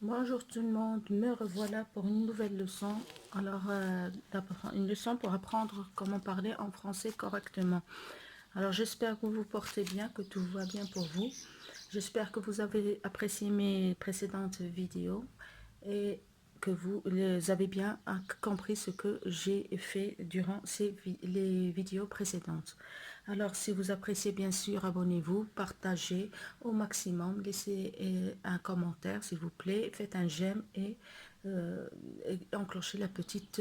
Bonjour tout le monde, me revoilà pour une nouvelle leçon. Alors, une leçon pour apprendre comment parler en français correctement. Alors, j'espère que vous vous portez bien, que tout va bien pour vous. J'espère que vous avez apprécié mes précédentes vidéos et que vous avez bien compris ce que j'ai fait durant les vidéos précédentes. Alors, si vous appréciez, bien sûr, abonnez-vous, partagez au maximum, laissez un commentaire, s'il vous plaît, faites un j'aime et enclenchez la petite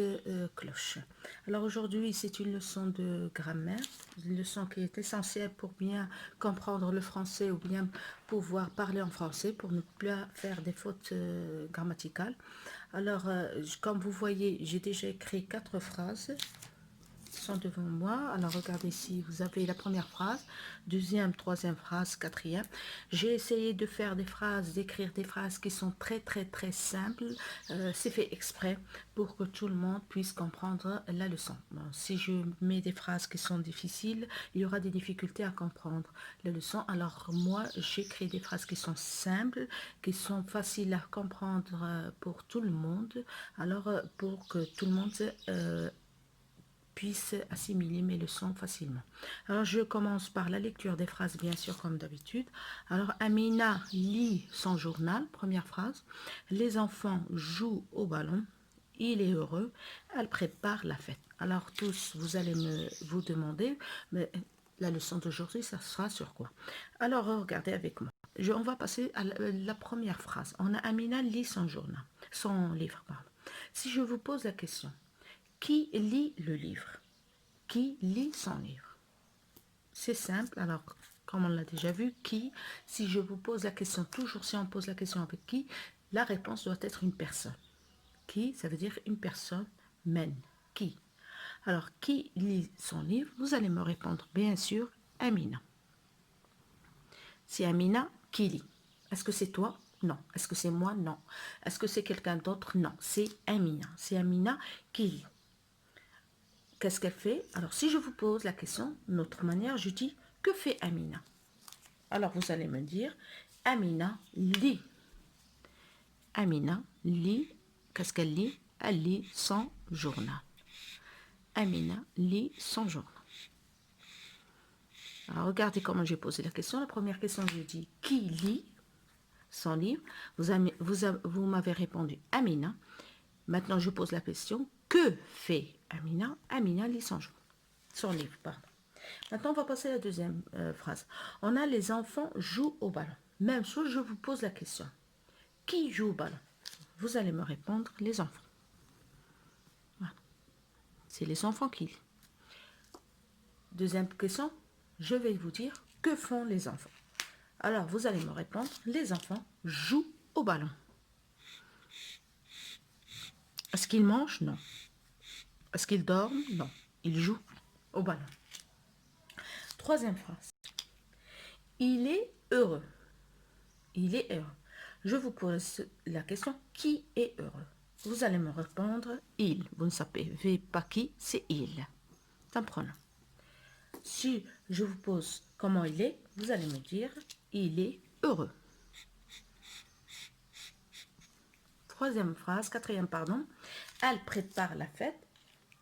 cloche. Alors, aujourd'hui, c'est une leçon de grammaire, une leçon qui est essentielle pour bien comprendre le français ou bien pouvoir parler en français, pour ne plus faire des fautes grammaticales. Alors, comme vous voyez, j'ai déjà écrit 4 phrases sont devant moi. Alors, regardez ici, vous avez la première phrase, deuxième, troisième phrase, quatrième. J'ai essayé de faire des phrases, d'écrire des phrases qui sont très simples. C'est fait exprès pour que tout le monde puisse comprendre la leçon. Bon, si je mets des phrases qui sont difficiles, il y aura des difficultés à comprendre la leçon. Alors, moi, j'écris des phrases qui sont simples, qui sont faciles à comprendre pour tout le monde. Alors, pour que tout le monde puisse assimiler mes leçons facilement. Alors, je commence par la lecture des phrases, bien sûr, comme d'habitude. Alors, Amina lit son journal, première phrase. Les enfants jouent au ballon. Il est heureux. Elle prépare la fête. Alors, tous, vous allez vous demander, mais la leçon d'aujourd'hui, ça sera sur quoi? Alors, regardez avec moi. On va passer à la première phrase. On a Amina lit son journal, son livre, pardon. Si je vous pose la question, qui lit le livre? Qui lit son livre? C'est simple. Alors, comme on l'a déjà vu, qui, si je vous pose la question, toujours si on pose la question avec qui, la réponse doit être une personne. Qui, ça veut dire une personne mène. Qui? Alors, qui lit son livre? Vous allez me répondre, bien sûr, Amina. C'est Amina qui lit. Est-ce que c'est toi? Non. Est-ce que c'est moi? Non. Est-ce que c'est quelqu'un d'autre? Non. C'est Amina. C'est Amina qui lit. Qu'est-ce qu'elle fait? Alors, si je vous pose la question d'une autre manière, je dis, que fait Amina? Alors, vous allez me dire, Amina lit. Amina lit, qu'est-ce qu'elle lit? Elle lit son journal. Amina lit son journal. Alors, regardez comment j'ai posé la question. La première question, je dis, qui lit son livre? Vous m'avez répondu, Amina. Maintenant, je pose la question, que fait Amina? Amina lit son livre, pardon. Maintenant, on va passer à la deuxième phrase. On a les enfants jouent au ballon. Même chose, je vous pose la question. Qui joue au ballon? Vous allez me répondre, les enfants. Voilà. C'est les enfants qui lisent. Deuxième question, je vais vous dire, que font les enfants? Alors, vous allez me répondre, les enfants jouent au ballon. Est-ce qu'ils mangent? Non. Est-ce qu'ils dorment? Non. Ils jouent au ballon. Troisième phrase. Il est heureux. Il est heureux. Je vous pose la question, qui est heureux? Vous allez me répondre, il. Vous ne savez pas qui, c'est il. C'est un pronom. Si je vous pose comment il est, vous allez me dire, il est heureux. Quatrième, pardon. Elle prépare la fête.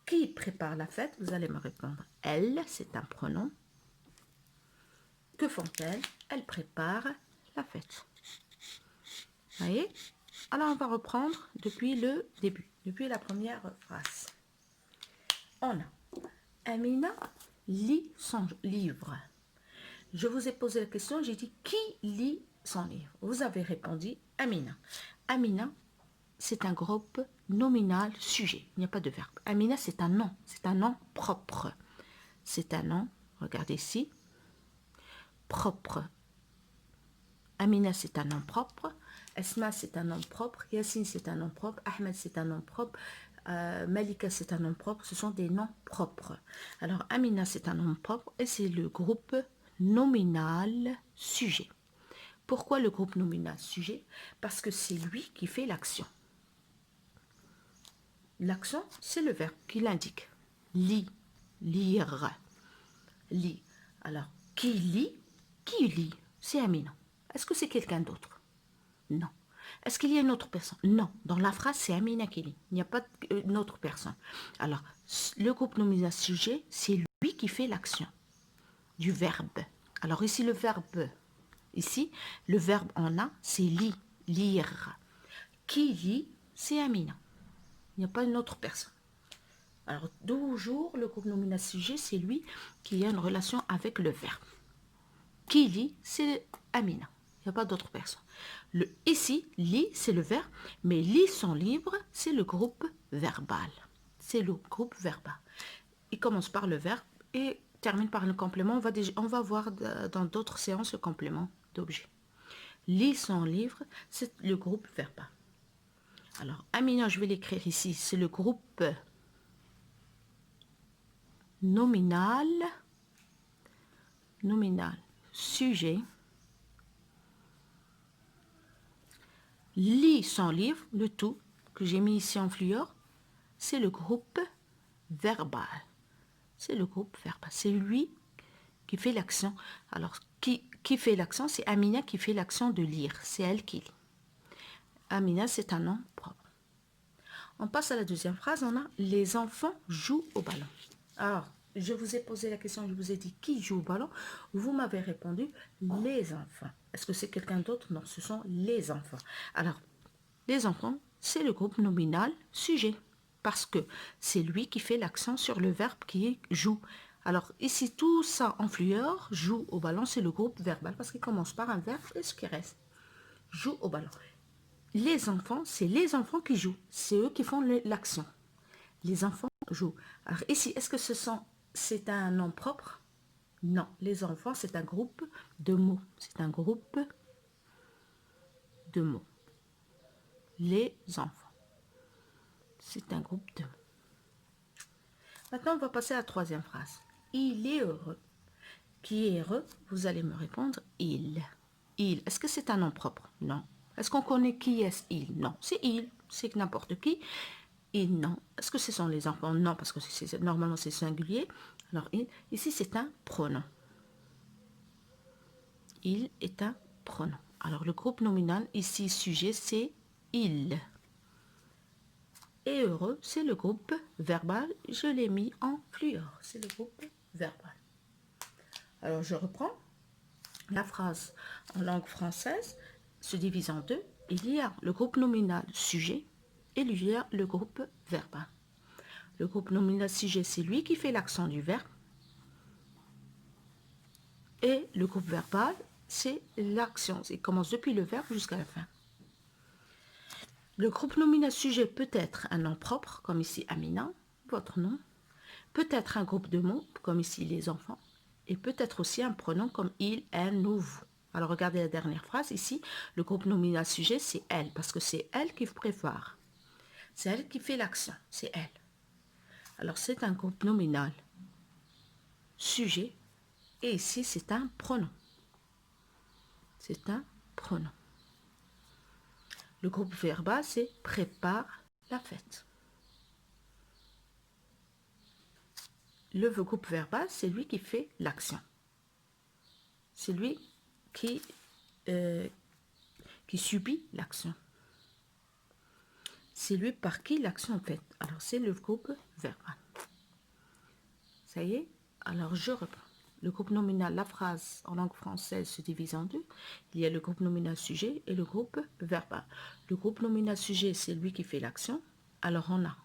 Qui prépare la fête? Vous allez me répondre, elle, c'est un pronom. Que font-elles? Elles préparent la fête. Vous voyez? Alors, on va reprendre depuis le début, depuis la première phrase. On a Amina lit son livre. Je vous ai posé la question, j'ai dit qui lit son livre? Vous avez répondu Amina. Amina, c'est un groupe nominal sujet, il n'y a pas de verbe. Amina, c'est un nom propre. C'est un nom, regardez ici, propre. Amina, c'est un nom propre. Esma, c'est un nom propre. Yassine, c'est un nom propre. Ahmed, c'est un nom propre. Malika, c'est un nom propre. Ce sont des noms propres. Alors, Amina, c'est un nom propre et c'est le groupe nominal sujet. Pourquoi le groupe nominal sujet? Parce que c'est lui qui fait l'action. L'action, c'est le verbe qui l'indique. Lit, lire, lit. Alors, qui lit? Qui lit? C'est Amina. Est-ce que c'est quelqu'un d'autre? Non. Est-ce qu'il y a une autre personne? Non. Dans la phrase, c'est Amina qui lit. Il n'y a pas une autre personne. Alors, le groupe nominal sujet, c'est lui qui fait l'action du verbe. Alors ici, le verbe, en a, c'est lit, lire. Qui lit? C'est Amina. Il n'y a pas une autre personne. Alors, toujours, le groupe nominal sujet, c'est lui qui a une relation avec le verbe. Qui lit? C'est Amina. Il n'y a pas d'autre personne. Ici, lit, c'est le verbe, mais lit son livre, c'est le groupe verbal. C'est le groupe verbal. Il commence par le verbe et termine par le complément. On va voir dans d'autres séances le complément d'objet. Lit son livre, c'est le groupe verbal. Alors, Amina, je vais l'écrire ici, c'est le groupe nominal, sujet. Lit son livre, le tout que j'ai mis ici en fluor, c'est le groupe verbal. C'est le groupe verbal. C'est lui qui fait l'action. Alors, qui fait l'action? C'est Amina qui fait l'action de lire. C'est elle qui lit. Amina, c'est un nom propre. On passe à la deuxième phrase. On a « Les enfants jouent au ballon ». Alors, je vous ai posé la question, je vous ai dit « Qui joue au ballon ?» Vous m'avez répondu « Les enfants ». Est-ce que c'est quelqu'un d'autre? Non, ce sont les enfants. Alors, les enfants, c'est le groupe nominal sujet. Parce que c'est lui qui fait l'accent sur le verbe qui joue. Alors, ici, tout ça en fluor, joue au ballon, c'est le groupe verbal. Parce qu'il commence par un verbe et ce qui reste. Joue au ballon. Les enfants, c'est les enfants qui jouent. C'est eux qui font l'action. Les enfants jouent. Alors ici, est-ce que c'est un nom propre? Non. Les enfants, c'est un groupe de mots. C'est un groupe de mots. Les enfants. C'est un groupe de mots. Maintenant, on va passer à la troisième phrase. Il est heureux. Qui est heureux? Vous allez me répondre il. Il. Est-ce que c'est un nom propre? Non. Est-ce qu'on connaît qui est il? Non. C'est il. C'est n'importe qui. Il, non. Est-ce que ce sont les enfants? Non, parce que normalement c'est singulier. Alors, il, ici c'est un pronom. Il est un pronom. Alors, le groupe nominal, ici, sujet, c'est il. Et heureux, c'est le groupe verbal. Je l'ai mis en fluor. C'est le groupe verbal. Alors, je reprends. La phrase en langue française se divise en deux. Il y a le groupe nominal sujet et il y a le groupe verbal. Le groupe nominal sujet, c'est lui qui fait l'accent du verbe. Et le groupe verbal, c'est l'action. Il commence depuis le verbe jusqu'à la fin. Le groupe nominal sujet peut être un nom propre, comme ici Amina, votre nom. Peut être un groupe de mots, comme ici les enfants. Et peut être aussi un pronom comme il, elle, nous, vous. Alors regardez la dernière phrase ici. Le groupe nominal sujet, c'est elle, parce que c'est elle qui prépare. C'est elle qui fait l'action, c'est elle. Alors c'est un groupe nominal sujet. Et ici, c'est un pronom. C'est un pronom. Le groupe verbal, c'est prépare la fête. Le groupe verbal, c'est lui qui fait l'action. C'est lui qui subit l'action. C'est lui par qui l'action est faite. Alors, c'est le groupe verbal. Ça y est? Alors, je reprends. Le groupe nominal, la phrase en langue française se divise en deux. Il y a le groupe nominal sujet et le groupe verbal. Le groupe nominal sujet, c'est lui qui fait l'action. Alors, on a,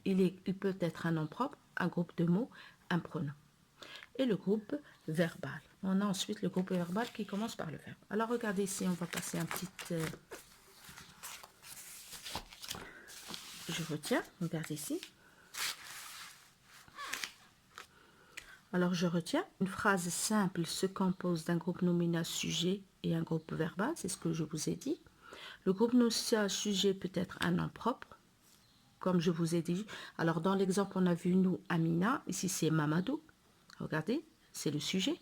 il peut être un nom propre, un groupe de mots, un pronom. Et le groupe verbal. On a ensuite le groupe verbal qui commence par le verbe. Alors, regardez ici, on va passer un petit... Je retiens, regardez ici. Alors, je retiens, une phrase simple se compose d'un groupe nominal sujet et un groupe verbal, c'est ce que je vous ai dit. Le groupe nominal sujet peut être un nom propre, comme je vous ai dit. Alors, dans l'exemple, on a vu nous, Amina, ici c'est Mamadou. Regardez, c'est le sujet.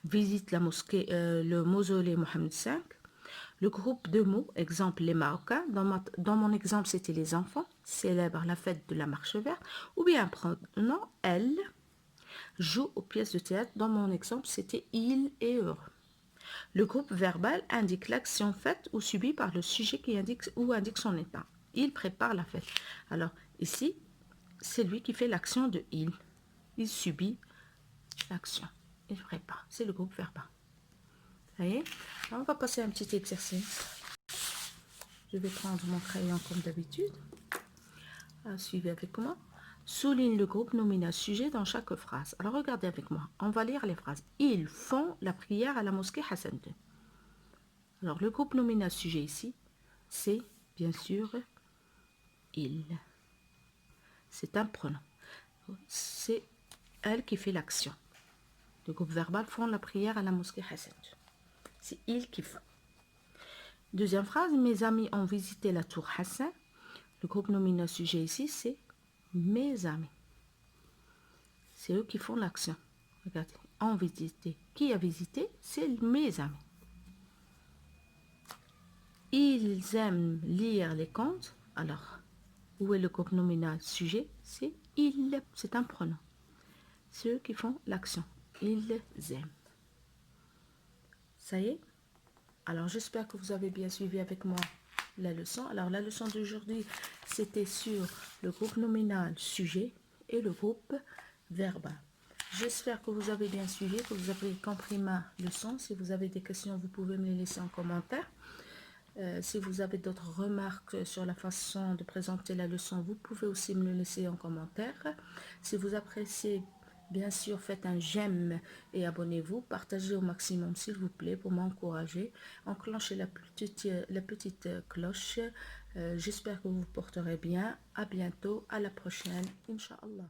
Visite la mosquée, le mausolée Mohamed V. Le groupe de mots, exemple les Marocains. Dans mon exemple, c'était les enfants, célèbrent la fête de la marche verte. Ou bien, prenons elle. Joue aux pièces de théâtre. Dans mon exemple, c'était il est heureux. Le groupe verbal indique l'action faite ou subie par le sujet qui indique ou indique son état. Il prépare la fête. Alors, ici, c'est lui qui fait l'action de il. Il subit l'action. Il prépare. C'est le groupe verbal. Vous voyez? On va passer à un petit exercice. Je vais prendre mon crayon comme d'habitude. Suivez avec moi. Souligne le groupe nominal sujet dans chaque phrase. Alors regardez avec moi. On va lire les phrases. Ils font la prière à la mosquée Hassan II. Alors le groupe nominal sujet ici, c'est bien sûr il. C'est un pronom. C'est elle qui fait l'action. Le groupe verbal font la prière à la mosquée Hassan II. C'est ils qui font. Deuxième phrase, mes amis ont visité la tour Hassan. Le groupe nominal sujet ici, c'est mes amis. C'est eux qui font l'action. Regardez, ont visité. Qui a visité? C'est mes amis. Ils aiment lire les contes. Alors, où est le groupe nominal sujet? C'est ils. C'est un pronom. C'est eux qui font l'action. Ils aiment. Ça y est? Alors, j'espère que vous avez bien suivi avec moi la leçon. Alors, la leçon d'aujourd'hui, c'était sur le groupe nominal sujet et le groupe verbal. J'espère que vous avez bien suivi, que vous avez compris ma leçon. Si vous avez des questions, vous pouvez me les laisser en commentaire. Si vous avez d'autres remarques sur la façon de présenter la leçon, vous pouvez aussi me le laisser en commentaire. Si vous appréciez, bien sûr, faites un j'aime et abonnez-vous. Partagez au maximum, s'il vous plaît, pour m'encourager. Enclenchez la petite cloche. J'espère que vous vous porterez bien. À bientôt, à la prochaine, Inch'Allah.